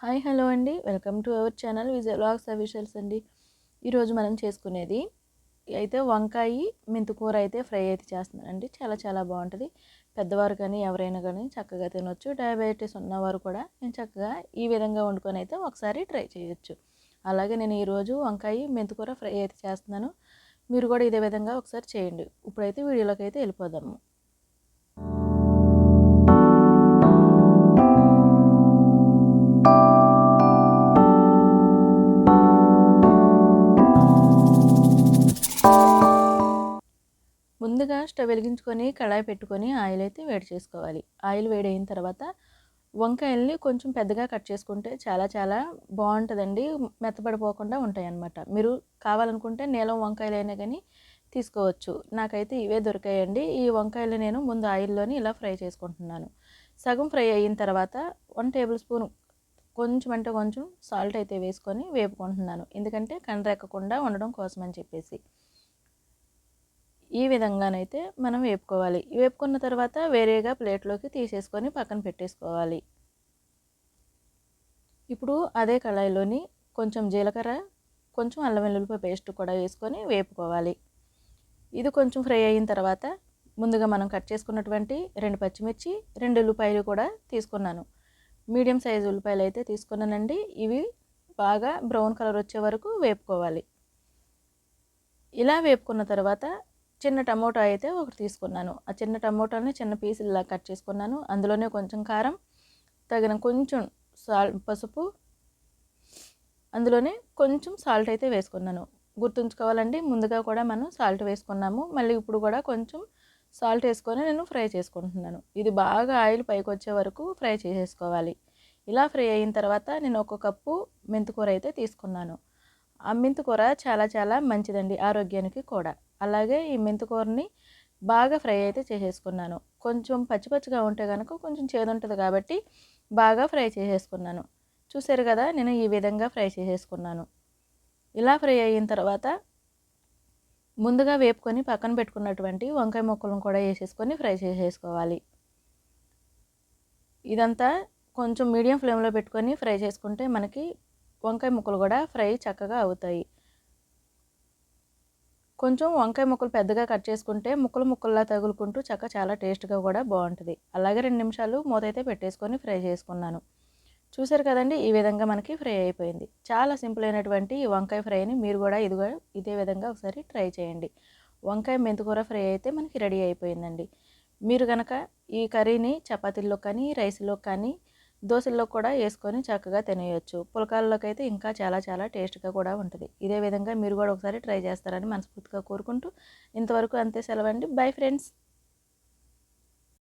Hi hello అండి, welcome to our channel Vijay vlogs officials అండి. ఈరోజు మనం చేసుకునేది అయితే వంకాయ మెంతికూర అయితే ఫ్రై అయితే చేస్తున్నానండి. చాలా చాలా బాగుంటుంది. పెద్దవారు కానీ ఎవరైనా కానీ చక్కగా తినొచ్చు. డయాబెటీస్ ఉన్నవారు కూడా నేను చక్కగా ఈ విధంగా వండుకొని అయితే ఒకసారి ట్రై చేయొచ్చు. అలాగే నేను ఈరోజు వంకాయ మెంతికూర ఫ్రై అయితే చేస్తున్నాను. మీరు కూడా ఇదే విధంగా ఒకసారి చేయండి. ఇప్పుడైతే వీడియోలోకి అయితే వెళ్ళిపోదాము. ముందుగా స్టవ్ వెలిగించుకొని కళాయి పెట్టుకొని ఆయిల్ అయితే వేడి చేసుకోవాలి. ఆయిల్ వేడైన తర్వాత వంకాయల్ని కొంచెం పెద్దగా కట్ చేసుకుంటే చాలా చాలా బాగుంటుందండి. మెత్తబడిపోకుండా ఉంటాయి అన్నమాట. మీరు కావాలనుకుంటే నీలం వంకాయలైనా కానీ తీసుకోవచ్చు. నాకైతే ఇవే దొరికాయండి. ఈ వంకాయలు నేను ముందు ఆయిల్లోని ఇలా ఫ్రై చేసుకుంటున్నాను. సగం ఫ్రై అయిన తర్వాత 1 టేబుల్ స్పూన్ కొంచెం అంటే కొంచెం సాల్ట్ అయితే వేసుకొని వేపుకుంటున్నాను. ఎందుకంటే కండ్రెక్కకుండా ఉండడం కోసం అని చెప్పేసి ఈ విధంగానైతే మనం వేపుకోవాలి. వేపుకున్న తర్వాత వేరేగా ప్లేట్లోకి తీసేసుకొని పక్కన పెట్టేసుకోవాలి. ఇప్పుడు అదే కళాయిలోని కొంచెం జీలకర్ర, కొంచెం అల్లం వెల్లుల్లిపాయ పేస్ట్ కూడా వేసుకొని వేపుకోవాలి. ఇది కొంచెం ఫ్రై అయిన తర్వాత ముందుగా మనం కట్ చేసుకున్నటువంటి 2 పచ్చిమిర్చి, 2 ఉల్లిపాయలు కూడా తీసుకున్నాను. మీడియం సైజు ఉల్లిపాయలు అయితే తీసుకున్నానండి. ఇవి బాగా బ్రౌన్ కలర్ వచ్చే వరకు వేపుకోవాలి. ఇలా వేపుకున్న తర్వాత చిన్న టమోటా అయితే ఒకటి తీసుకున్నాను. ఆ చిన్న టమోటాని చిన్న పీసుల్లా కట్ చేసుకున్నాను. అందులోనే కొంచెం కారం, తగిన కొంచెం పసుపు, అందులోనే కొంచెం సాల్ట్ అయితే వేసుకున్నాను. గుర్తుంచుకోవాలండి, ముందుగా కూడా మనం సాల్ట్ వేసుకున్నాము. మళ్ళీ ఇప్పుడు కూడా కొంచెం సాల్ట్ వేసుకొని నేను ఫ్రై చేసుకుంటున్నాను. ఇది బాగా ఆయిల్ పైకి వచ్చే వరకు ఫ్రై చేసేసుకోవాలి. ఇలా ఫ్రై అయిన తర్వాత నేను 1 కప్పు మెంతికూర అయితే తీసుకున్నాను. ఆ మెంతికూర చాలా చాలా మంచిదండి ఆరోగ్యానికి కూడా. అలాగే ఈ మెంతికూరని బాగా ఫ్రై అయితే చేసేసుకున్నాను. కొంచెం పచ్చి పచ్చిగా ఉంటే కనుక కొంచెం చేదు ఉంటుంది కాబట్టి బాగా ఫ్రై చేసేసుకున్నాను. చూసారు కదా, నేను ఈ విధంగా ఫ్రై చేసేసుకున్నాను. ఇలా ఫ్రై అయిన తర్వాత ముందుగా వేపుకొని పక్కన పెట్టుకున్నటువంటి వంకాయ ముక్కలను కూడా వేసేసుకొని ఫ్రై చేసేసుకోవాలి. ఇదంతా కొంచెం మీడియం ఫ్లేమ్లో పెట్టుకొని ఫ్రై చేసుకుంటే మనకి వంకాయ ముక్కలు కూడా ఫ్రై చక్కగా అవుతాయి. కొంచెం వంకాయ ముక్కలు పెద్దగా కట్ చేసుకుంటే ముక్కల్లా తగులుకుంటూ చాలా టేస్ట్గా కూడా బాగుంటుంది. అలాగే 2 నిమిషాలు మూత అయితే పెట్టేసుకొని ఫ్రై చేసుకున్నాను. చూసారు కదండి, ఈ విధంగా మనకి ఫ్రై అయిపోయింది. చాలా సింపుల్ అయినటువంటి ఈ వంకాయ ఫ్రైని మీరు కూడా ఇదే విధంగా ఒకసారి ట్రై చేయండి. వంకాయ మెంతికూర ఫ్రై అయితే మనకి రెడీ అయిపోయిందండి. మీరు కనుక ఈ కర్రీని చపాతీల్లో కానీ, రైస్లో కానీ, దోశల్లో కూడా వేసుకొని చక్కగా తినేయొచ్చు. పుల్కాల్లోకి అయితే ఇంకా చాలా చాలా టేస్ట్గా కూడా ఉంటుంది. ఇదే విధంగా మీరు కూడా ఒకసారి ట్రై చేస్తారని మనస్ఫూర్తిగా కోరుకుంటూ ఇంతవరకు అంతే, సెలవండి. Bye friends.